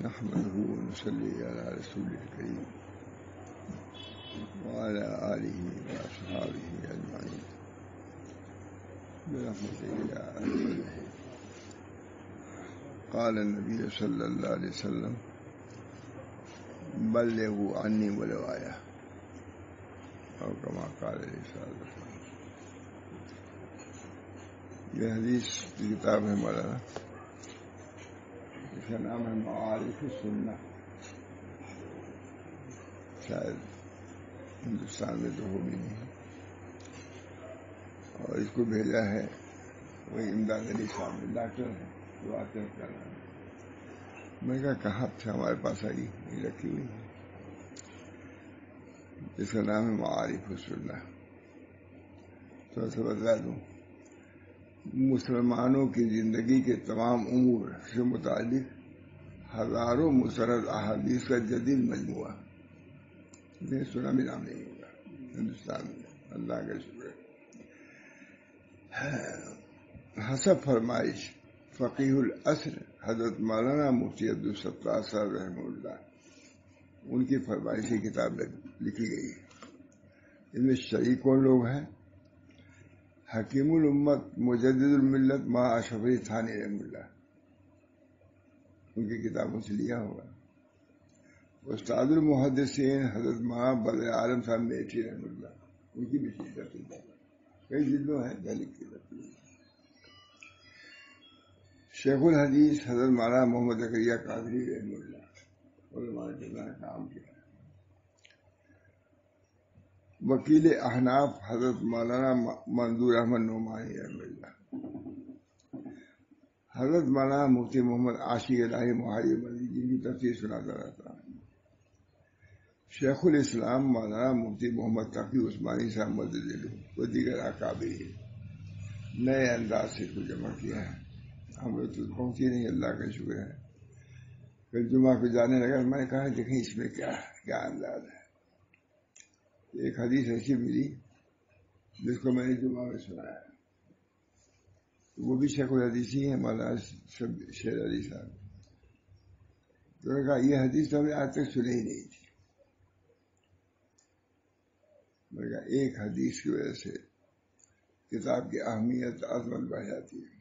نحمده ونصلي على رسوله الكريم وعلى آله وأصحابه أجمعين برحمتك يا أرحم الراحمين. قال النبي صلى الله عليه وسلم بلغوا عني ولو آية اور كما قال علیہ الصلوۃ والسلام. یہ حدیث کی کتاب ہے مولانا، اس کا نام ہے معارف السنہ. شاید ہندوستان میں تو ہو بھی نہیں، اور اس کو بھیجا ہے وہی امداد علی صاحب، ڈاکٹر ہیں جو آتے ہیں کر رہا ہے. میں نے کہا کہاں سے ہمارے پاس آئی، یہ رکھی ہوئی ہے. اس کا نام ہے معارف السنہ. تھوڑا سا بتلا دوں، مسلمانوں کی زندگی کے تمام امور سے متعلق ہزاروں مستند احادیث کا جدید مجموعہ. یہ سنا بھی نام نہیں ہوگا ہندوستان میں، اللہ کا شکر ہے. حسب فرمائش فقیہ العصر حضرت مولانا مفتی عبدالستار صاحب رحمہ اللہ، ان کی فرمائشی کتاب لکھی گئی ہے. ان میں شریک کون لوگ ہیں؟ حکیم الامت مجدد الملت ماں اشرف علی تھانی رحمہ اللہ، ان کی کتابوں سے لیا ہوگا. استاد المحدثین حضرت ماں بدر عالم صاحب میٹھی رحمہ اللہ، ان کی بھی کتاب کئی جلدوں ہیں دہلی کی تفصیل. شیخ الحدیث حضرت مولانا محمد زکریا قادری رحمہ اللہ، علماء نے کام کیا. وکیل احناف حضرت مولانا منظور احمد نعمانی رحمہ اللہ. حضرت مولانا مفتی محمد عاشق الہی محاری مدنی، جن کی تفسیر سناتا رہتا ہے. شیخ الاسلام مولانا مفتی محمد تقی عثمانی صاحب مدد و دیگر اکابرین، نئے انداز سے کو جمع کیا ہے. ہم لوگ تو پہنچی نہیں، اللہ کا شکر ہے. پھر جمعہ پہ جانے لگا، میں نے کہا دیکھیں اس میں کیا انداز ہے. ایک حدیث ایسی ملی جس کو میں نے جمعہ میں سنایا، وہ بھی شیخ الحدیث ہی ہے، مولانا شیر علی صاحب. تو نے کہا یہ حدیث تو ہمیں آج تک سنی ہی نہیں تھی. میں نے کہا ایک حدیث کی وجہ سے کتاب کی اہمیت عظمت بڑھ جاتی ہے.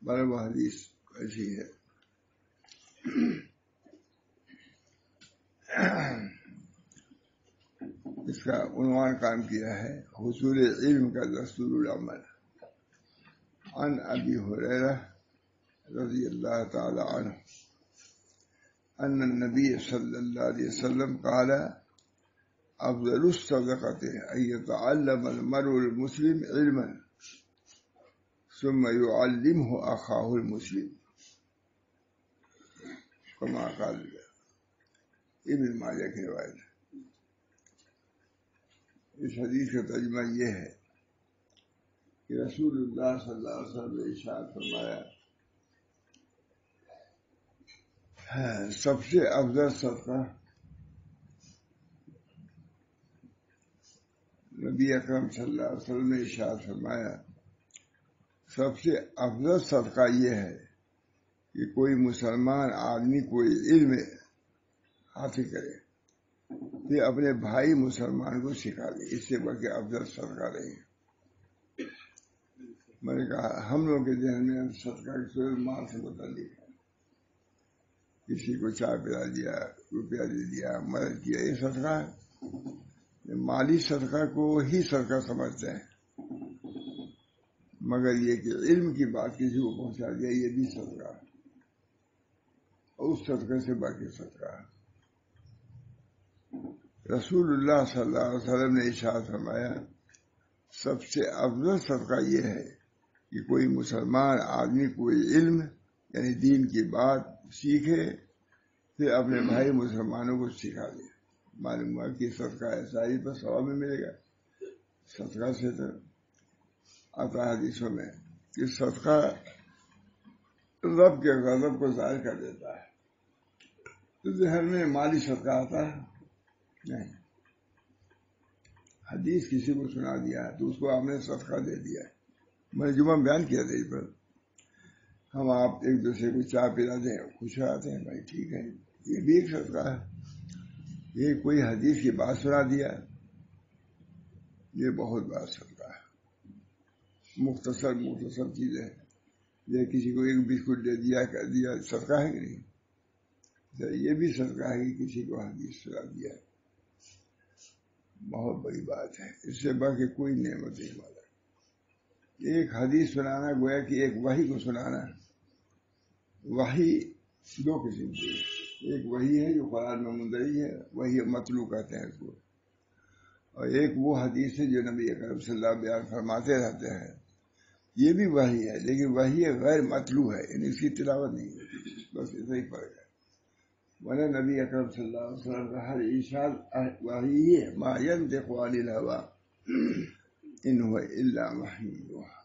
بارہ وہ حدیث ایسی ہے. اس کا عنوان قائم کیا ہے حصول علم کا دستور العمل. عن ابی ہریرہ رضی اللہ تعالی عنہ ان النبی صلی اللہ علیہ وسلم قال افضل الصدقۃ ان يتعلم المرء المسلم علما ثم يعلمه اخاه المسلم كما قال ابن ماجہ کی روایت. اس حدیث کا ترجمہ یہ ہے کہ رسول اللہ صلی اللہ علیہ وسلم نے ارشاد فرمایا سب سے افضل صدقہ، نبی اکرم صلی اللہ علیہ وسلم نے ارشاد فرمایا سب سے افضل صدقہ یہ ہے کہ کوئی مسلمان آدمی کوئی علم حاصل کرے پھر اپنے بھائی مسلمان کو سکھا دے. اس سے بڑھ کے افضل صدقہ نہیں. میں نے کہا ہم لوگ کے ذہن میں صدقہ کی صورت مال سے متعلق ہے. کسی کو چائے پلا دیا، روپیہ دے دیا، مدد کیا، یہ صدقہ ہے. مالی صدقہ کو ہی صدقہ سمجھتے ہیں، مگر یہ کہ علم کی بات کسی کو پہنچا دیا یہ بھی صدقہ ہے، اور اس صدقے سے باقی صدقہ ہے. رسول اللہ صلی اللہ علیہ وسلم نے ارشاد فرمایا سب سے افضل صدقہ یہ ہے کہ کوئی مسلمان آدمی کوئی علم یعنی دین کی بات سیکھے پھر اپنے بھائی مسلمانوں کو سکھا دے. معلوم ہوا کہ صدقہ ایسا ہی پر ثواب میں ملے گا. صدقہ سے تو آتا حدیثوں میں کہ صدقہ رب کے غضب کو ظاہر کر دیتا ہے. تو ذہن میں مالی صدقہ آتا ہے نہیں. حدیث کسی کو سنا دیا تو اس کو آپ نے صدقہ دے دیا. میں نے جمعہ بیان کیا تھا اس پر. ہم آپ ایک دوسرے کو چائے پلا دیں خوش آتے ہیں، بھائی ٹھیک ہے، یہ بھی ایک صدقہ ہے۔ یہ کوئی حدیث کی بات سنا دیا، یہ بہت بڑا صدقہ ہے۔ مختصر چیزیں، یہ کسی کو ایک بسکٹ دے دیا کر دیا، صدقہ ہے کہ نہیں؟ یہ بھی صدقہ ہے کہ کسی کو حدیث سنا دیا، بہت بڑی بات ہے۔ اس سے بڑھ کے کوئی نعمت نہیں والا۔ ایک حدیث سنانا گویا کہ ایک وحی کو سنانا۔ وحی دو قسم کی ہے، ایک وحی ہے جو قرآن میں مندرج ہے، وحی مطلوع کہتے ہیں اس کو، اور ایک وہ حدیث ہے جو نبی اکرم صلی اللہ علیہ وسلم بیان فرماتے رہتے ہیں، یہ بھی وحی ہے لیکن وحی غیر مطلوع ہے، یعنی اس کی تلاوت نہیں ہے، بس اتنا ہی فرق ہے۔ ورنہ نبی اکرم صلی اللہ علیہ وسلم کا ہر ارشاد وحی ہے، ما ينطق عن الهوى ان هو الا وحی یوحی،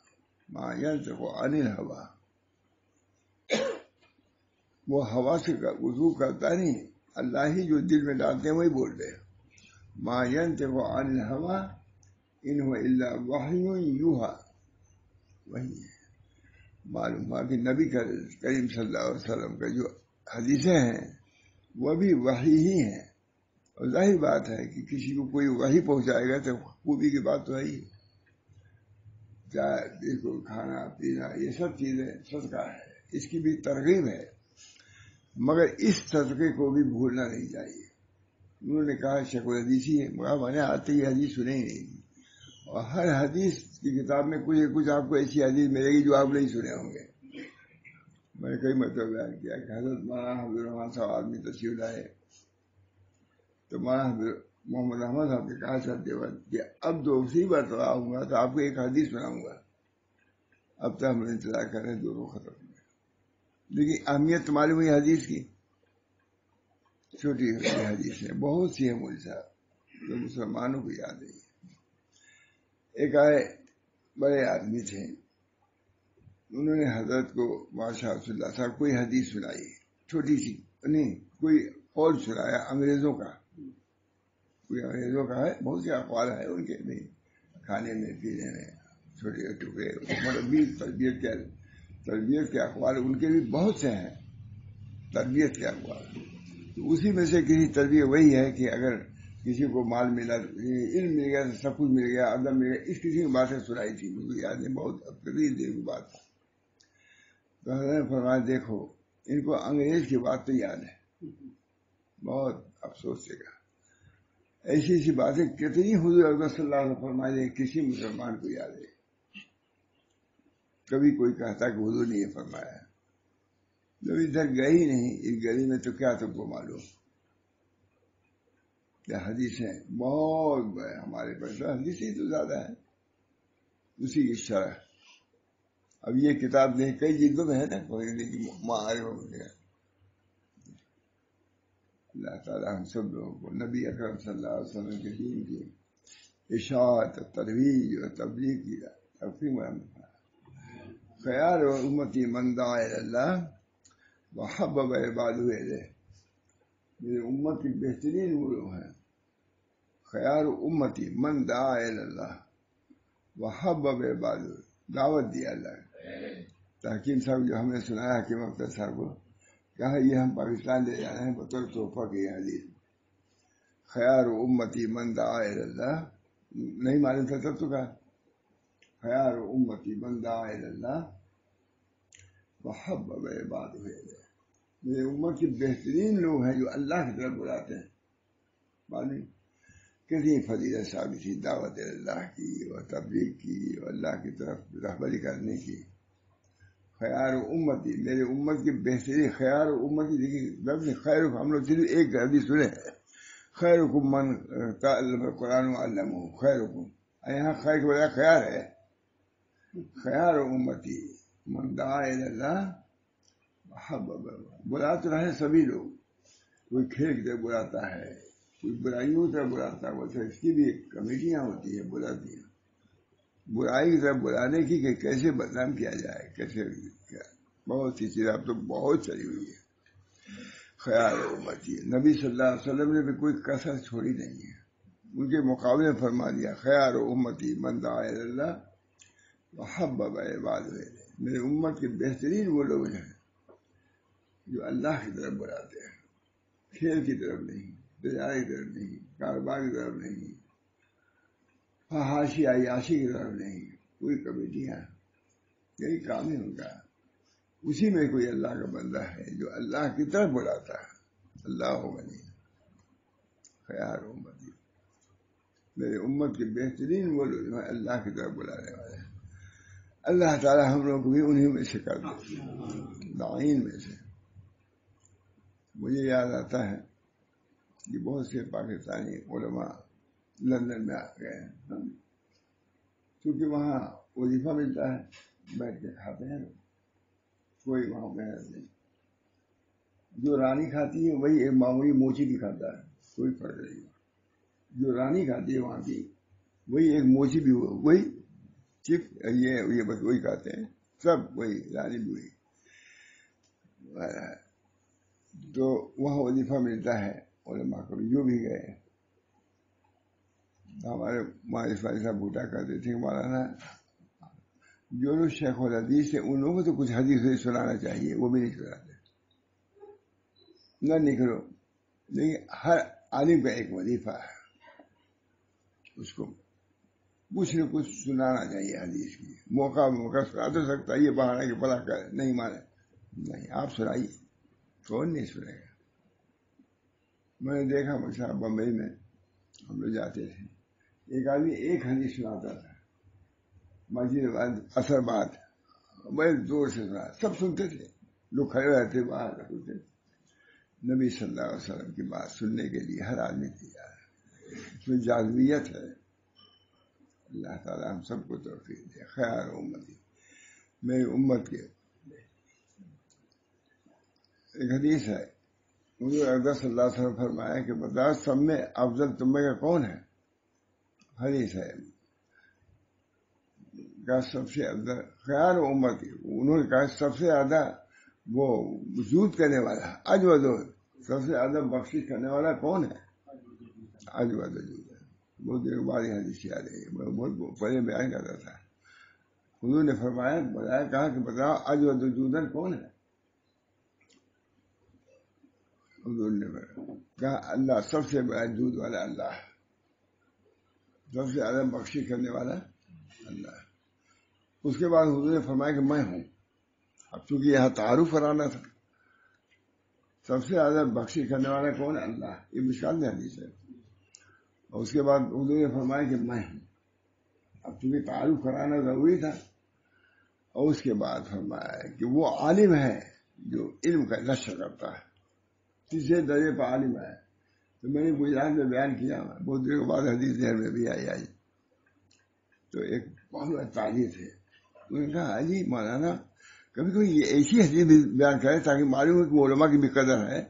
ما ينطق عن الهوى، وہ ہوا سے وضو کرتا نہیں، اللہ ہی جو دل میں ڈالتے ہیں وہی بول رہے ہیں۔ ما ينطق عن الهوى ان هو الا وحی یوحی، وہی ہے۔ معلوم ہوا کہ نبی کریم صلی اللہ علیہ وسلم کا جو حدیثیں ہیں وہ بھی وحی ہی ہیں، اور ظاہر بات ہے کہ کسی کو کوئی وحی پہنچائے گا تو خوبی کی بات تو ہے ہی۔ چائے بالکل کھانا پینا یہ سب چیزیں صدقہ ہے، اس کی بھی ترغیب ہے، مگر اس صدقے کو بھی بھولنا نہیں چاہیے۔ انہوں نے کہا شیخ الحدیثی ہے، مگر میں نے آتے یہ حدیث سنے ہی نہیں تھی، اور ہر حدیث کی کتاب میں کچھ آپ کو ایسی حدیث ملے گی جو آپ نہیں سنے ہوں گے۔ میں نے کئی مرتبہ بیان کیا کہ حضرت مولانا حبیب الرحمان صاحب آدمی تشریف لائے تو مولانا محمد احمد صاحب نے کہا سر دیوبند کہ اب دوسری بار تو آؤں گا تو آپ کو ایک حدیث سناؤں گا، اب تک ہم انتظار کر رہے ہیں، دونوں ختم ہو گئے۔ لیکن اہمیت معلوم ہوئی حدیث کی، چھوٹی چھوٹی حدیث ہے، بہت سی ہے مول صاحب جو مسلمانوں کو یاد ہے۔ ایک آئے بڑے آدمی تھے، انہوں نے حضرت کو ماشاء اللہ صاحب کوئی حدیث سنائی، چھوٹی سی نہیں، کوئی قول سنایا انگریزوں کا، کوئی انگریزوں کا ہے، بہت سے اقوال ہیں ان کے بھی، کھانے میں پینے میں چھوٹے ٹکڑے، تربیت کے اقوال ان کے بھی بہت سے ہیں، تربیت کے اقوال۔ تو اسی میں سے کسی تربیت وہی ہے کہ اگر کسی کو مال ملا، علم مل گیا، سب کچھ مل گیا، ادب مل گیا، اس قسم کی باتیں سنائی تھی، مجھے یاد نہیں، بہت تقریر دیر کی بات ہے۔ تو حضرت نے فرمایا دیکھو ان کو انگریز کی بات تو یاد ہے، بہت افسوس سے کہا، ایسی ایسی باتیں کتنی حضور اکرم صلی اللہ علیہ وسلم فرمائے کسی مسلمان کو یاد ہے؟ کبھی کوئی کہتا کہ حضور نے یہ فرمایا ہے، جب ادھر گئے ہی نہیں اس گلی میں تو کیا تم کو معلوم؟ کیا حدیثیں بہت بڑے ہمارے پاس حدیث ہی تو زیادہ ہے، اسی کی شرح۔ اب یہ کتاب نہیں کئی جلدوں میں ہے نا، معارف ہو گیا۔ اللہ تعالیٰ ہم سب لوگوں کو نبی اکرم صلی اللہ علیہ وسلم کے دین کی اشاعت، ترویج اور تبلیغ کی تفہیم خیال و امتی من دعا الی اللہ وحبب عبادہ الیہ، میرے امت کی بہترین وہ لوگ ہیں، خیال و امتی من دعا الی اللہ وحبب عبادہ، دعوت دیا اللہ۔ حکیم صاحب جو ہم نے سنایا حکیم اختر صاحب کو، کہا یہ ہم پاکستان لے جانا ہے بطور تحفہ کی حدیث، خیار امتی من دعا الی اللہ، نہیں معلوم تھا تب تو کہا خیار امتی من دعا الی اللہ وحبب عبادہ الیہ، میرے امت کے بہترین لوگ ہیں جو اللہ کی طرف بلاتے ہیں۔ معلوم کتنی فضیلت ثابت تھی دعوت اللہ کی اور تبلیغ کی اور اللہ کی طرف رہبری کرنے کی۔ خیار امتی، میرے امت کی بہترین، خیار امتی، دیکھیے لفظ خیر، ہم لوگ صرف ایک حدیث سنے خیرکم من تعلم القرآن وعلمہ، خیرکم، یہاں خیر کے بجائے خیار ہے، خیار امتی من دعا الی اللہ وحبب، بلا تو رہے سبھی لوگ، کوئی کھیل کی طرف بلاتا ہے، کوئی برائیوں کی طرف بلاتا ہے، ویسے اس کی بھی ایک کمیٹیاں ہوتی ہیں بلاتی ہیں برائی کی طرف بلانے کی کہ کیسے بدنام کیا جائے، کیسے کیا، بہت سی چیزیں اب تو بہت چلی ہوئی ہے۔ خیال امتی، نبی صلی اللہ علیہ وسلم نے بھی کوئی کسر چھوڑی نہیں ہے، ان کے مقابلے فرما دیا خیال امتی من دعا الی اللہ وحبب عبادہ الیہ، میرے امت کے بہترین وہ لوگ ہیں جو اللہ کی طرف بلاتے ہیں، کھیل کی طرف نہیں، تجارت کی طرف نہیں، کاروبار کی طرف نہیں، فحاشی عیاشی کی طرف نہیں، کوئی کمیٹیاں، یہی کام ہے ان کا۔ اسی میں کوئی اللہ کا بندہ ہے جو اللہ کی طرف بلاتا ہے۔ اللہ غنی خیار امتی، میرے امت کے بہترین وہ لوگ ہیں اللہ کی طرف بلانے والے ہیں۔ اللہ تعالی ہم لوگ کو بھی انہیں میں سے کر دے، داعین میں سے۔ مجھے یاد آتا ہے کہ بہت سے پاکستانی علماء لندن میں آ گئے ہیں، کیونکہ وہاں وظیفہ ملتا ہے، بیٹھ کے کھاتے ہیں، کوئی وہاں محنت نہیں۔ جو رانی کھاتی ہے وہی ایک معمولی موچی بھی کھاتا ہے، کوئی فرق نہیں۔ جو رانی کھاتی ہے وہاں کی وہی ایک موچی بھی وہی چپ یہ بس وہی کھاتے ہیں، سب وہی، رانی بھی وہی۔ تو وہاں وظیفہ ملتا ہے علماء کو، جو بھی گئے۔ ہمارے اسماعیل صاحب بھوٹا کرتے تھے مولانا، جو لوگ شیخ الحدیث سے ان لوگوں کو تو کچھ حدیث سنانا چاہیے، وہ بھی نہیں سناتے، نہ نکلو۔ لیکن ہر عالم کا ایک وظیفہ ہے، اس کو کچھ نہ کچھ سنانا چاہیے حدیث کی۔ موقع سنا تو سکتا ہے، یہ بہانا کہ بلا کر نہیں مانے، نہیں، آپ سنائیے، کون نہیں سنے گا۔ میں نے دیکھا مثلا بمبئی میں ہم لوگ جاتے تھے، ایک آدمی ایک حدیث سناتا تھا، مسجد اثر بعد بڑے زور سے سنا، سب سنتے تھے، لوگ کھڑے رہتے باہر سنتے تھے۔ نبی صلی اللہ علیہ وسلم کی بات سننے کے لیے ہر آدمی تیار ہے، اس میں جاذبیت ہے۔ اللہ تعالیٰ ہم سب کو توفیق دے۔ خیر امتی، میری امت کے ایک حدیث ہے، حضور اقدس صلی اللہ علیہ وسلم فرمایا کہ بتا سب میں افضل تم میں کا کون ہے؟ حدیث ہے، کہا سب سے افضل خیر امتی، انہوں نے کہا سب سے زیادہ وہ وجود کرنے والا اجود، سب سے زیادہ بخشش کرنے والا کون ہے؟ اجود وجود۔ بہت دیر بعد یہ حدیث یاد ہے، میں بہت پہلے بیان کرتا تھا۔ حضور نے فرمایا، بتایا، کہا کہ بتاؤ اجود وجودن کون ہے؟ حضور نے کہا اللہ، سب سے بڑا جود والا اللہ، سب سے زیادہ بخشش کرنے والا اللہ۔ اس کے بعد حضور نے فرمایا کہ میں ہوں۔ اب چونکہ یہاں تعارف کرانا تھا، سب سے زیادہ بخشش کرنے والا کون ہے؟ اللہ، یہ مشکل میں حدیث ہے۔ اور اس کے بعد حضور نے فرمایا کہ میں ہوں۔ اب چونکہ تعارف کرانا ضروری تھا، اور اس کے بعد فرمایا کہ وہ عالم ہے جو علم کا نشر کرتا ہے، تیسرے درجے پر عالم ہے۔ تو میں نے گجرات میں بیان کیا، بہت دیر کے بعد حدیث ذہن میں بھی آئی۔ تو ایک بہت بڑا تاجر تھے، انہوں نے کہا جی مولانا کبھی کبھی یہ ایسی حدیث بھی بیان کرے تاکہ معلوم ہو کہ علماء کی بھی قدر ہے۔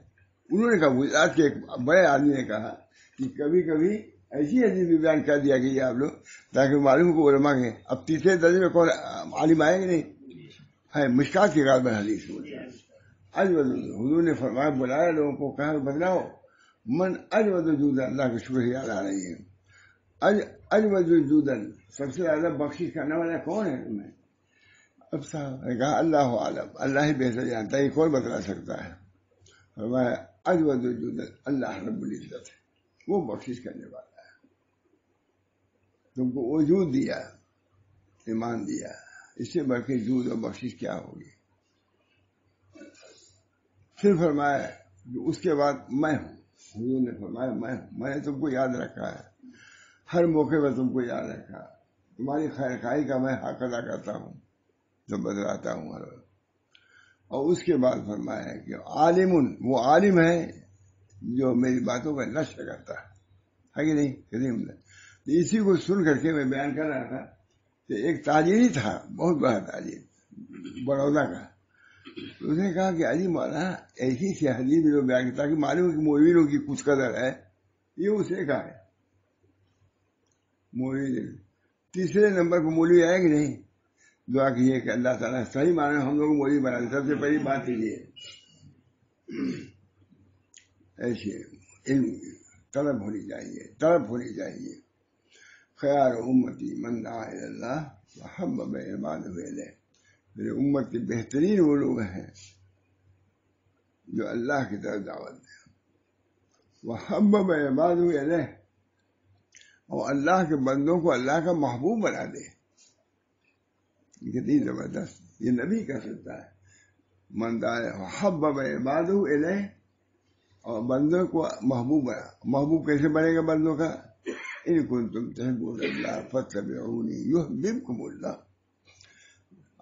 انہوں نے کہا، گجرات کے ایک بڑے آدمی نے کہا کہ کبھی کبھی ایسی حدیث بھی بیان کر دیا کہ آپ لوگ تاکہ معلوم ہو کہ علماء کے۔ اب تیسرے درجے میں کون عالم آئے گا؟ نہیں ہے، مشکات کی غالباً حدیث حضور نے فرمایا، بلایا لوگوں کو، کہا بدلاؤ من اجود وجودن، اللہ کا شکر یاد آ رہی ہے، اجود وجودن، سب سے زیادہ بخشش کرنے والا کون ہے تمہیں؟ اب صاحب نے کہا اللہ عالم، اللہ ہی بہتر جانتا ہے، یہ کون بتلا سکتا ہے؟ فرمایا اجود وجودن اللہ رب العزت ہے، وہ بخشش کرنے والا ہے، تم کو وجود دیا، ایمان دیا، اس سے بڑھ کے جود اور بخشش کیا ہوگی؟ پھر فرمایا کہ اس کے بعد میں ہوں۔ حضور نے فرمایا میں نے تم کو یاد رکھا ہے، ہر موقع پر تم کو یاد رکھا، تمہاری خیر خواہی کا میں حق ادا کرتا ہوں، جو بدلاتا ہوں ہر وقت۔ اور اس کے بعد فرمایا کہ عالم، وہ عالم ہے جو میری باتوں کا نشر کرتا ہے کہ نہیں؟ کریم نے اسی کو سن کر کے میں بیان کر رہا تھا کہ ایک تاجری تھا، بہت بڑا تاجر، بڑودہ کا۔ اس نے کہا کہ علی مولانا ایسی سی حدیث میں جو بیان کرتا کہ معلوم کہ مولویوں کی کچھ قدر ہے، یہ اسے کہا ہے مولوی۔ تیسرے نمبر پہ مولوی آئے کہ نہیں؟ دعا کیجیے کہ اللہ تعالیٰ صحیح معنی میں ہم لوگ مولوی بنا دے، سب سے پہلی بات کیجیے ایسے علم طلب ہونی چاہیے۔ خیار امتی من دعا الی اللہ وحبب عبادہ الیہ، میرے امت کے بہترین وہ لوگ ہیں جو اللہ کی طرف دعوت دیں، وحبب عبادہ الیہ، اور اللہ کے بندوں کو اللہ کا محبوب بنا دے۔ کتنی زبردست، یہ نبی کہہ سکتا ہے، من دعا وحبب عبادہ الیہ، اور بندوں کو محبوب بنا۔ محبوب کیسے بنے گا بندوں کا؟ ان کنتم تحبون اللہ فاتبعونی یحببکم اللہ،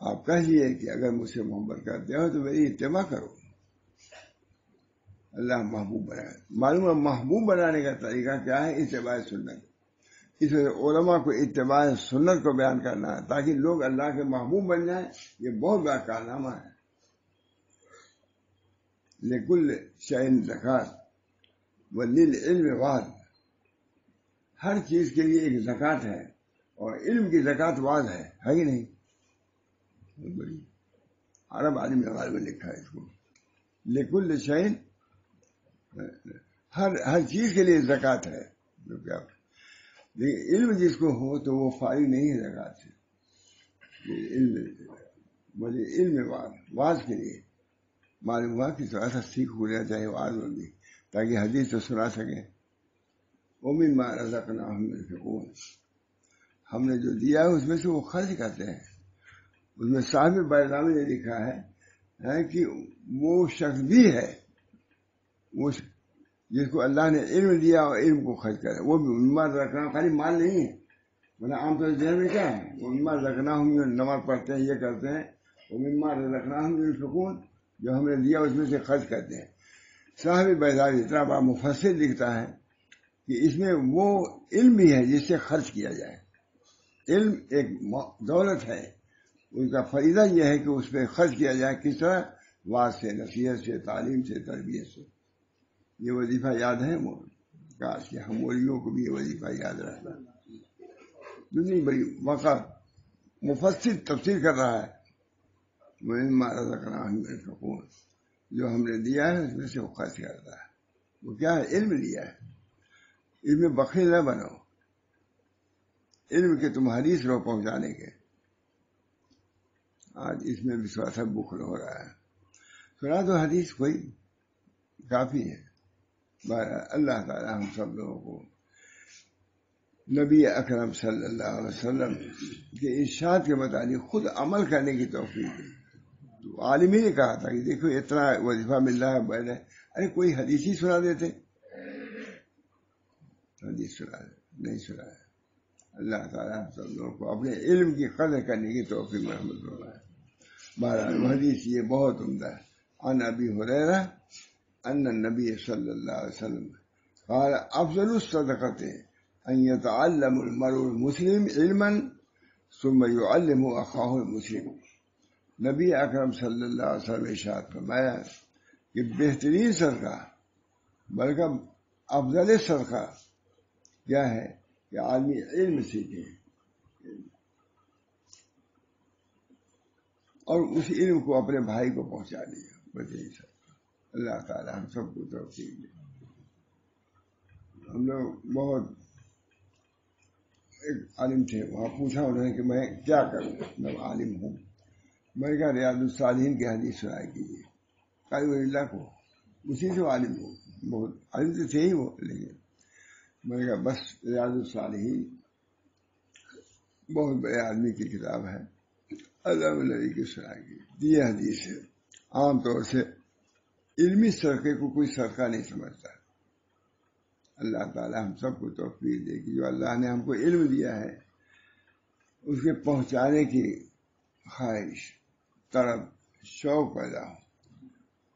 آپ کہیے کہ اگر مجھ سے محبت کرتے ہو تو میری اتباع کرو، اللہ محبوب بنائے۔ معلوم ہے محبوب بنانے کا طریقہ کیا ہے؟ اتباع سنت۔ اس وجہ علماء کو اتباع سنت کو بیان کرنا ہے تاکہ لوگ اللہ کے محبوب بن جائیں۔ یہ بہت بڑا کارنامہ ہے۔ لکل شیء زکات وللعلم وعد، ہر چیز کے لیے ایک زکات ہے، اور علم کی زکات وعد ہے کہ نہیں؟ بہت بڑی عرب عالم نواز میں لکھا ہے اس کو، لکل شیء، ہر چیز کے لیے زکات ہے، جو کیا، لیکن علم جس کو ہو تو وہ فارغ نہیں ہے زکات سے۔ بولے علم واز کے لیے معلوم ہوا کہ تھوڑا سا سیکھ ہو جانا چاہیے واز میں بھی، تاکہ حدیث تو سنا سکیں۔ وَمِمَّا رَزَقْنَاهُمْ يُنْفِقُونَ، ہم نے جو دیا ہے اس میں سے وہ خرچ کرتے ہیں۔ اس میں صاحب بیضاوی نے لکھا ہے کہ وہ شخص بھی ہے وہ جس کو اللہ نے علم دیا اور علم کو خرچ کرے، وہ بھی مما رکھنا، خالی مال نہیں ہے، ورنہ عام طور سے میں کیا ہے، وہ مما رکھنا ہم نماز پڑھتے ہیں، یہ کرتے ہیں، وہ مما رکھنا ہم سکون جو ہم نے دیا اس میں سے خرچ کرتے ہیں۔ صاحب بیضاوی اتنا بڑا مفسر لکھتا ہے کہ اس میں وہ علم بھی ہے جس سے خرچ کیا جائے۔ علم ایک دولت ہے، اس کا فائدہ یہ ہے کہ اس پہ خرچ کیا جائے، کس طرح؟ واعظ سے، نصیحت سے، تعلیم سے، تربیت سے۔ یہ وظیفہ یاد ہے، کاش کہ ہم مولیوں کو بھی یہ وظیفہ یاد رہتا۔ دنیا بڑی موقع مفسر تفسیر کر رہا ہے، وَمِمَّا رَزَقْنَاهُمْ يُنْفِقُونَ، جو ہم نے دیا ہے اس میں سے وہ خرچ کرتا ہے۔ وہ کیا ہے؟ علم لیا ہے، اس میں بخیل نہ بنو، علم کے تم حدیث رو پہنچانے کے۔ آج اس میں بھی تھوڑا سا بخل ہو رہا ہے، سنا تو حدیث کوئی کافی ہے۔ اللہ تعالی ہم سب لوگوں کو نبی اکرم صلی اللہ علیہ وسلم کے ارشاد کے مطابق خود عمل کرنے کی توفیق دی۔ تو عالم ہی نے کہا تھا کہ دیکھو اتنا وظیفہ مل رہا ہے، بیٹھے، ارے کوئی حدیث ہی سنا دیتے، حدیث سنا دے، نہیں سنا ہے۔ اللہ تعالیٰ ہم سب لوگوں کو اپنے علم کی قدر کرنے کی توفیق محمد فرمائے۔ بہرحال حدیث یہ بہت عمدہ ہے۔ عن ابی ہریرہ ان النبی صلی اللہ علیہ وسلم قال افضل الصدقۃ ان يتعلم المرء المسلم علما ثم يعلم اخاه المسلم۔ نبی اکرم صلی اللہ علیہ وسلم ارشاد فرمایا کہ بہترین صدقہ، بلکہ افضل صدقہ کیا ہے کہ آدمی علم سیکھے اور اس علم کو اپنے بھائی کو پہنچا دیا، بس یہی سب۔ اللہ تعالی ہم سب کو توفیق دے۔ ہم لوگ بہت ایک عالم تھے، وہاں پوچھا انہوں نے کہ میں کیا کروں، میں عالم ہوں، میں نے کہا ریاض الصالحین کی حدیث سنایا کیجیے، قائم اللہ کو، اسی سے عالم ہوں، بہت عالم تو تھے ہی وہ، لیکن میں نے کہا بس ریاض الصالحین بہت بڑے آدمی کی کتاب ہے، اللہ علیہ کی سنائی کی یہ حدیث ہے۔ عام طور سے علمی صدقے کو کوئی صدقہ نہیں سمجھتا۔ اللہ تعالی ہم سب کو توفیق دے کہ جو اللہ نے ہم کو علم دیا ہے اس کے پہنچانے کی خواہش، طلب، شوق پیدا ہو۔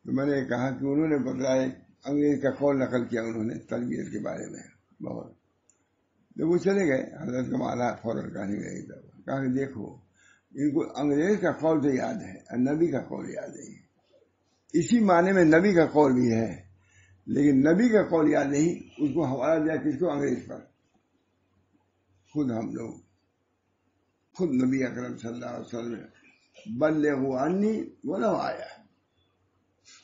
تو میں نے کہا کہ انہوں نے بتایا، انگریز کا قول نقل کیا انہوں نے تربیت کے بارے میں بہت، جب وہ چلے گئے حضرت کا مالا فوراً کہنے گئے، کہا کہ دیکھو ان کو انگریز کا قول تو یاد ہے اور نبی کا قول یاد نہیں، اسی معنی میں نبی کا قول بھی ہے لیکن نبی کا قول یاد نہیں، اس کو حوالہ دیا کس کو؟ انگریز پر۔ خود ہم لوگ، خود نبی اکرم صلی اللہ علیہ وسلم بلغوا عنی ولو آیا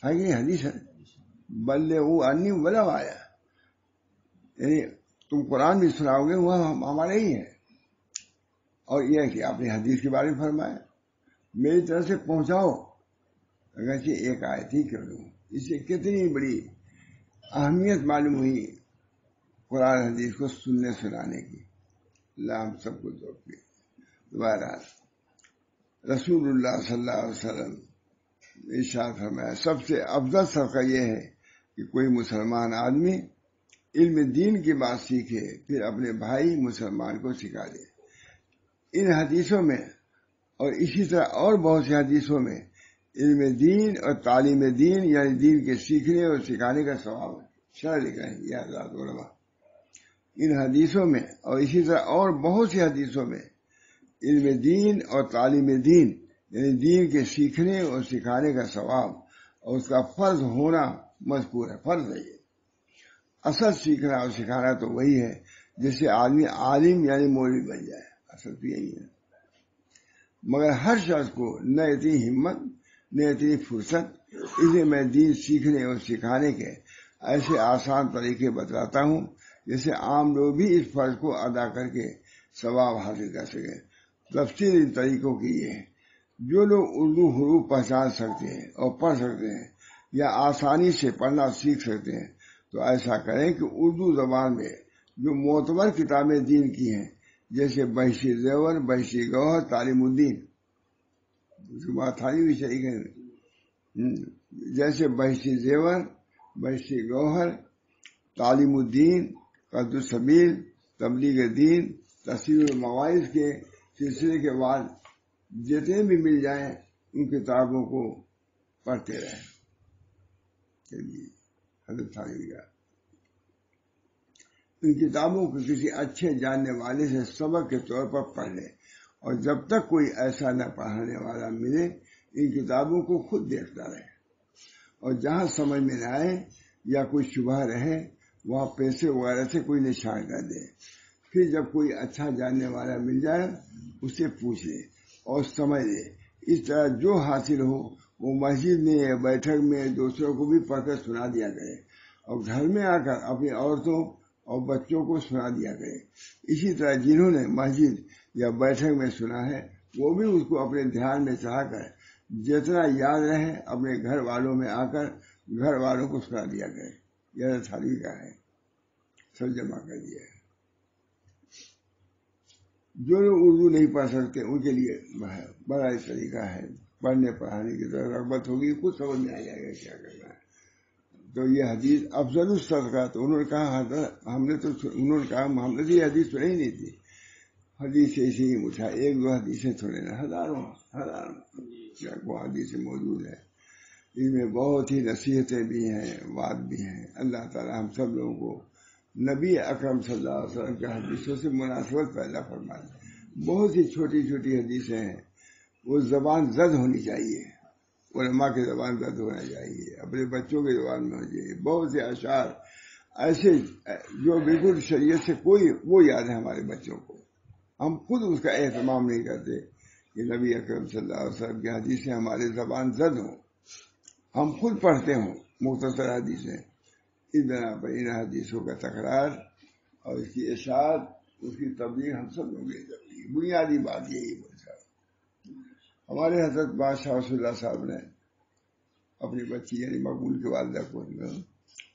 ہے کہ حدیث ہے، بلغوا عنی ولو آیا، یعنی تم قرآن بھی سناؤ گے وہ ہمارے ہی ہے، اور یہ ہے کہ آپ نے حدیث کے بارے میں فرمایا میری طرف سے پہنچاؤ، اگرچہ ایک آیت ہی کر دوں. اس سے کتنی بڑی اہمیت معلوم ہوئی قرآن حدیث کو سننے سنانے کی. اللہ ہم سب کو توفیق. دوبارہ رسول اللہ صلی اللہ علیہ وسلم ارشاد فرمایا سب سے افضل صدقہ یہ ہے کہ کوئی مسلمان آدمی علم دین کی بات سیکھے پھر اپنے بھائی مسلمان کو سکھا دے. ان حدیثوں میں اور اسی طرح اور بہت سی حدیثوں میں علم دین اور تعلیم دین یعنی دین کے سیکھنے اور سکھانے کا ثواب ہے. شرح لکھ رہے ہیں یہ حضرات علماء. ان حدیثوں میں اور اسی طرح اور بہت سی حدیثوں میں علم دین اور تعلیم دین یعنی دین کے سیکھنے اور سکھانے کا ثواب اور اس کا فرض ہونا مذکور ہے. فرض ہے یہ. اصل سیکھنا اور سکھانا تو وہی ہے جس سے آدمی عالم یعنی مولوی بن جائے. اصل تو یہی ہے. مگر ہر شخص کو نہ اتنی ہمت نہ اتنی فرصت، اس لیے میں دین سیکھنے اور سکھانے کے ایسے آسان طریقے بتلاتا ہوں جس سے عام لوگ بھی اس فرض کو ادا کر کے ثواب حاصل کر سکیں. تفصیل ان طریقوں کی یہ ہے: جو لوگ اردو حروف پہچان سکتے ہیں اور پڑھ سکتے ہیں یا آسانی سے پڑھنا سیکھ سکتے ہیں تو ایسا کریں کہ اردو زبان میں جو معتبر کتابیں دین کی ہیں جیسے بحثی زیور، بحثی گوہر، تعلیم الدین، بھی صحیح ہے، جیسے بحثی زیور، بحثی گوہر، تعلیم الدین، قصد السبیل، تبلیغ دین، تفسیر المواعظ کے سلسلے کے بعد جتنے بھی مل جائیں ان کتابوں کو پڑھتے رہیں. چلیے حضرت تھانوی کا ان کتابوں کو کسی اچھے جاننے والے سے سبق کے طور پر پڑھ لیں، اور جب تک کوئی ایسا نہ پڑھانے والا ملے ان کتابوں کو خود دیکھتا رہے، اور جہاں سمجھ میں نہ آئے یا کوئی شبہ رہے وہاں پیسے وغیرہ سے کوئی نشان کر دے. پھر جب کوئی اچھا جاننے والا مل جائے اس سے پوچھ لے اور سمجھ لے. اس طرح جو حاصل ہو وہ مسجد میں یا بیٹھک میں دوسروں کو بھی پڑھ کر سنا دیا کرے، اور گھر میں آ کر اپنی عورتوں اور بچوں کو سنا دیا کرے. اسی طرح جنہوں نے مسجد یا بیٹھک میں سنا ہے وہ بھی اس کو اپنے دھیان میں چڑھا کر جتنا یاد رہے اپنے گھر والوں میں آ کر گھر والوں کو سنا دیا کرے. یہ تھانوی کا ہے، سب جمع کر دیا ہے. جو لوگ اردو نہیں پڑھ سکتے ان کے لیے بڑا طریقہ ہے، پڑھنے پڑھانے کی طرف رغبت ہوگی، کچھ سمجھ میں آ جائے گا کیا کرنا ہے. تو یہ حدیث افضل الصدقہ، تو انہوں نے کہا انہوں نے کہا ہم نے یہ حدیث سنی ہی نہیں تھی. حدیث ایسے ہی مٹھا، ایک دو حدیثیں تھوڑے نا، ہزاروں حدیثیں موجود ہیں. ان میں بہت ہی نصیحتیں بھی ہیں، بات بھی ہیں. اللہ تعالی ہم سب لوگوں کو نبی اکرم صلی اللہ علیہ وسلم کے حدیثوں سے مناسبت پیدا فرمائے. بہت ہی چھوٹی چھوٹی حدیثیں ہیں، وہ زبان زد ہونی چاہیے، علماء کی زبان زد ہونا چاہیے، اپنے بچوں کی زبان میں ہونا چاہیے. بہت سے اشعار ایسے جو بالکل شریعت سے کوئی وہ یاد ہے ہمارے بچوں کو، ہم خود اس کا اہتمام نہیں کرتے کہ نبی اکرم صلی اللہ علیہ وسلم کی حدیثیں ہماری زبان زد ہوں، ہم خود پڑھتے ہوں مختصر حدیثیں. اس بنا پر ان حدیثوں کا تکرار اور اس کی اشاعت، اس کی تبلیغ ہم سب لوگوں کی ضروری ہے. بنیادی بات یہی ہے. ہمارے حضرت بادشاہ رسول اللہ صاحب نے اپنی بچی یعنی مقبول کی والدہ کو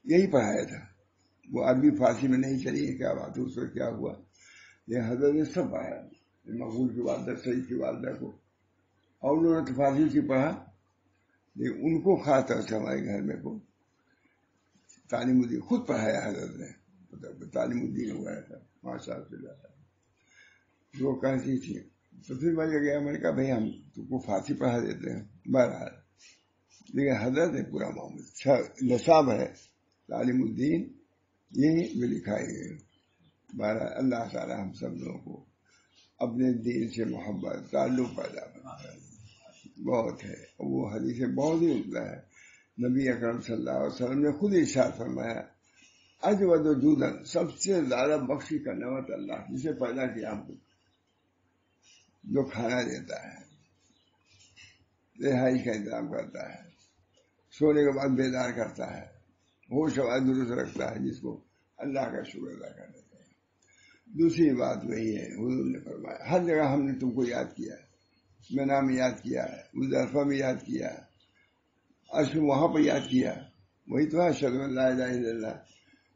یہی پڑھایا تھا. وہ عربی فارسی میں نہیں چلی ہے، کیا بات ہے، اس وقت کیا ہوا، یہ حضرت نے سب پڑھایا مقبول کی والدہ، سعید کی والدہ کو، اور انہوں نے تو فارسی سے پڑھا، لیکن ان کو خاص طور سے ہمارے گھر میں کو تعلیم الدین خود پڑھایا حضرت نے. تعلیم الدین ہوا تھا ماشاء اللہ. جو کہتی تھی تو پھر میں گیا، میں نے کہا بھائی ہم تم کو فارسی پڑھا دیتے ہیں. بہرحال لیکن حضرت نے پورا معاملہ نصاب ہے تعلیم الدین، یہی جو لکھا ہے. بہرحال اللہ تعالی ہم سب لوگوں کو اپنے دین سے محبت تعلق پیدا کرنا بہت ہے. وہ حدیث بہت ہی عمدہ ہے. نبی اکرم صلی اللہ علیہ وسلم نے خود ارشاد فرمایا اجود وجودن، سب سے زیادہ بخشی کا نعمت اللہ جسے پیدا کیا ہم کو، جو کھانا دیتا ہے، رہائش کا انتظام کرتا ہے، سونے کے بعد بیدار کرتا ہے، ہوش و درست رکھتا ہے، جس کو اللہ کا شکر ادا کرنا چاہیے. دوسری بات وہی ہے، حضور نے فرمایا ہر جگہ ہم نے تم کو یاد کیا ہے. میں نام یاد کیا ہے، مزدلفہ میں یاد کیا، عرش وہاں پر یاد کیا، وہی تو ہے اشہد ان لا الہ الا اللہ۔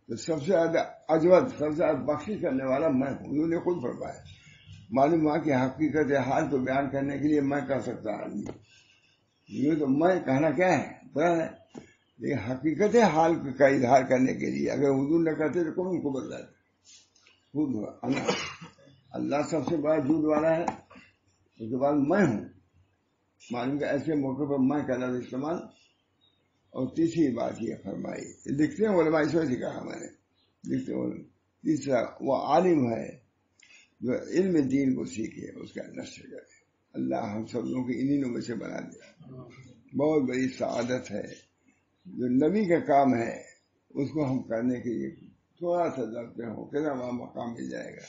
تو سب سے زیادہ اجود، سب سے زیادہ بخشش کرنے والا میں ہوں، انہوں نے خود فرمایا۔ معلوم ہوا کہ حقیقت حال کو بیان کرنے کے لیے میں کر سکتا آدمی، یہ تو میں کہنا کیا ہے پورا ہے، لیکن حقیقت حال کا اظہار کرنے کے لیے اگر حضور نہ کرتے تو کون ان کو بتلاتے؟ خود اللہ سب سے بڑا جھوٹ والا ہے، اس کے بعد میں ہوں، معلوم کہ ایسے موقع پر میں کا لفظ استعمال۔ اور تیسری بات یہ فرمائی، لکھتے ہیں علماء، اس وجہ سے کہا میں نے، لکھتے ہیں تیسرا وہ عالم ہے جو علم دین کو سیکھے، اس کا نشر کرے۔ اللہ ہم سب لوگوں کو انہی نمبر سے بنا دیا۔ بہت بڑی سعادت ہے، جو نبی کا کام ہے اس کو ہم کرنے کے لیے تھوڑا سا ضبط ہو کتنا وہاں مقام مل جائے گا۔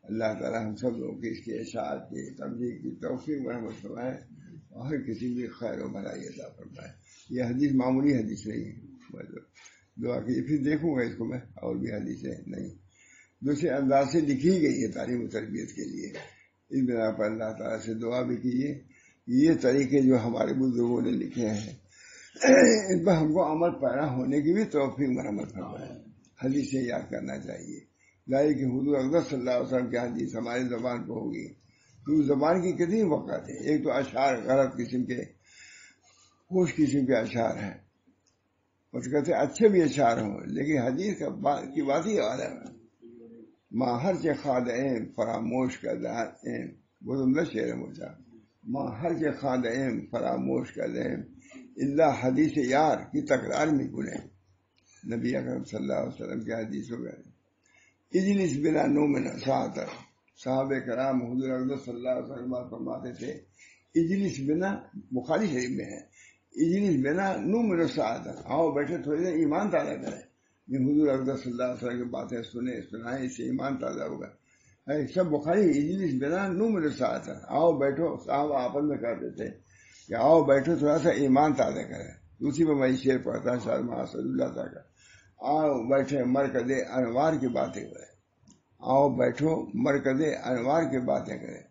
اللہ تعالیٰ ہم سب لوگوں کی اس کی اشاعت کی تبلیغ کی توفیق مرحمت فرمائے، اور ہر کسی بھی خیر و بھلائی عطا فرمائے۔ یہ حدیث معمولی حدیث نہیں ہے، دعا کی پھر دیکھوں گا اس کو میں، اور بھی حدیثیں نہیں دوسرے انداز سے لکھی گئی ہے تعلیم و تربیت کے لیے۔ اس بنا پر اللہ تعالیٰ سے دعا بھی کیجیے، یہ طریقے جو ہمارے بزرگوں نے لکھے ہیں ان پر ہم کو عمل پیرا ہونے کی بھی توفیق مرحمت فرمائے۔ حدیثیں یاد کرنا چاہیے، ظاہر کہ حضور اکبر صلی اللہ علیہ وسلم کی حدیث ہماری زبان پہ ہوگی تو زبان کی کتنی وقت ہے۔ ایک تو اشعار غلط قسم کے، خوش قسم کے اشعار ہیں، اس کہتے ہیں اچھے بھی اشعار ہوں، لیکن حدیث کی بات ہی عالم ہے۔ ماں ہر کے خاد ایم فراموش کا دار ایم، وہ تم نہ شعر مجھا، ماں ہر کے خاد ایم فراموش کا دیم اللہ حدیث یار کی تکرار میں گنے۔ نبی اکرم صلی اللہ علیہ وسلم کی حدیث ہو گئے، اجلس بلا نومن ساعتر، صحابہ کرام حضور اکبر صلی اللہ علیہ وسلم فرماتے تھے اجلس بنا، بخاری شریف میں ہے، اجلس بنا نومن ساعتر، آؤ بیٹھے تھوڑی دیر ایمان تازہ کریں۔ یہ حضور اکبر صلی اللہ علیہ وسلم کی باتیں سنائیں، اس سے ایمان تازہ ہوگا۔ سب بخاری، اجلس بنا نومن ساعتر، آؤ بیٹھو، صاحب آپس میں کہتے تھے کہ آؤ بیٹھو تھوڑا سا ایمان تازہ کریں۔ اسی پہ میں شعر پڑھتا ہوں شاید محمد اللہ تعالیٰ کا، آؤ بیٹھے مرکز انوار کی باتیں کریں، آؤ بیٹھو مرکز انوار کی باتیں کریں،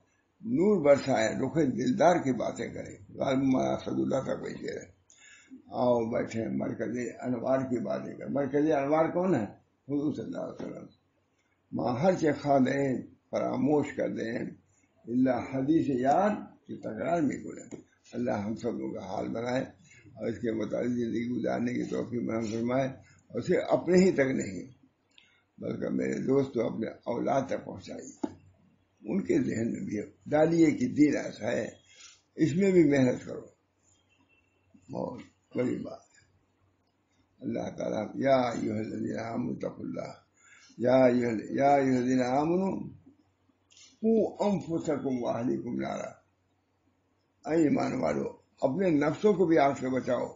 نور برسائے رخ دلدار کی باتیں کریں۔ محمد اللہ کا کوئی شعر ہے، آؤ بیٹھے مرکز انوار کی باتیں کریں۔ مرکز انوار کون ہے؟ حضور صلی اللہ علیہ وسلم۔ ماں ہر چے خادین فراموش کر دیں اللہ حدیث یار کی تکرار میں گزرے۔ اللہ ہم سب لوگوں کا حال بنائے اور اس کے مطابق زندگی گزارنے کی توفیق مرحمت فرمائے، اور اسے اپنے ہی تک نہیں بلکہ میرے دوست اپنے اولاد تک پہنچائیے، ان کے ذہن میں بھی ڈالیے کہ دین ایسا ہے، اس میں بھی محنت کرو، بہت بڑی بات ہے۔ اللہ تعالیٰ یا ایھا الذین آمنوا اتقوا اللہ، یا ایھا الذین آمنوا قوا انفسکم واہلیکم نارا، اے ایمان والو اپنے نفسوں کو بھی آگ سے بچاؤ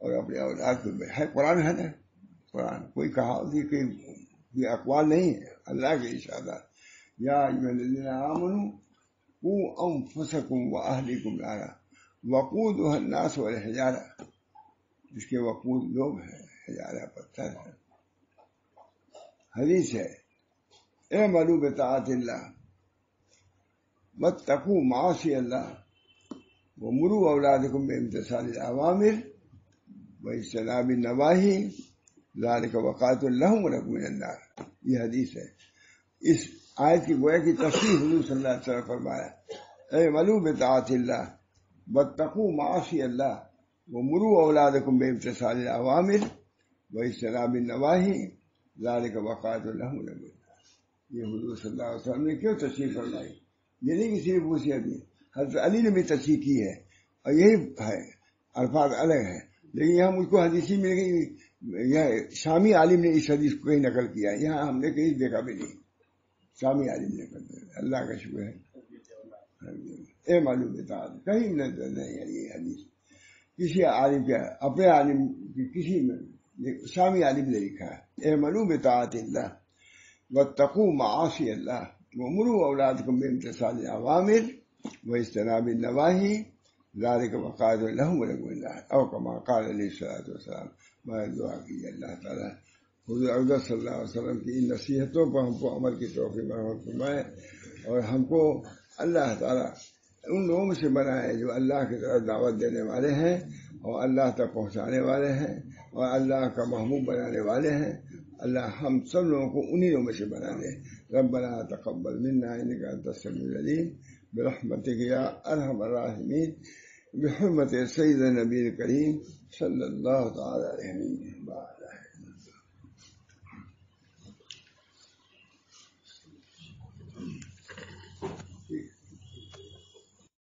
اور اپنے اولاد کو بھی۔ ہے قرآن ہے نا، قرآن کوئی کہاوت کوئی اقوال نہیں ہے، اللہ کے ارشادات۔ یا ایھا الذین آمنوا قوا انفسکم واہلیکم نارا وقودها الناس والحجارہ، اس کے وقود لوگ ہیں، حجارہ پتھر ہے۔ حدیث ہے اعملوا بطاعت اللہ واتقوا معاصی اللہ ومروا اولادکم بامتثال الاوامر واجتناب النواہی ذلک وقایۃ لہم ولکم من النار۔ یہ حدیث ہے۔ اس آیت کی گویا کی تفسیر حضور صلی اللہ علیہ وسلم فرمایا اعملوا بطاعت اللہ واتقوا معاصی اللہ ومروا اولادکم بامتثال الاوامر واجتناب النواہی ذلک وقایۃ لہم ولکم من النار۔ یہ حضور صلی اللہ علیہ وسلم نے کیوں تشریح فرمائی؟ یہ نہیں کہ صرف اسی حدیث، حضرت علی نے بھی تشریح کی ہے اور یہی ہے، الفاظ الگ ہیں، لیکن یہاں مجھ کو حدیثی مل گئی، یہ شامی عالم نے اس حدیث کو کہیں نقل کیا ہے، یہاں ہم نے کہیں دیکھا بھی نہیں، شامی عالم نے نقل کیا۔ اللہ کا شکر ہے۔ اے معلوم بتا کہیں نہیں ہے یہ حدیث کسی عالم کے، اپنے عالم کی کسی میں شامی عالم نے لکھا ہے اے معلوم بطاعت اللہ واتقوا معاصی اللہ ومروا اولادکم بامتثال الاوامر واجتناب النواہی ذلک وقایۃ لہم ولکم من النار، او کما قال علیہ الصلوۃ والسلام۔ میں دعا کی اللہ تعالیٰ حضور اکبر صلی اللہ علیہ وسلم کی ان نصیحتوں پر ہم کو عمل کی توفیق مرحمت فرمائے، اور ہم کو اللہ تعالیٰ ان لوگوں میں سے بنائے جو اللہ کی طرف دعوت دینے والے ہیں اور اللہ تک پہنچانے والے ہیں اور اللہ کا محبوب بنانے والے ہیں. اللہ ہم سب لوگوں کو انہی لوگوں میں سے بنا دے. ربنا تقبل منا انک انت السمیع العلیم برحمتک یا ارحم الراحمین بحرمت سید النبی الکریم صلی اللہ تعالی علیہ وسلم.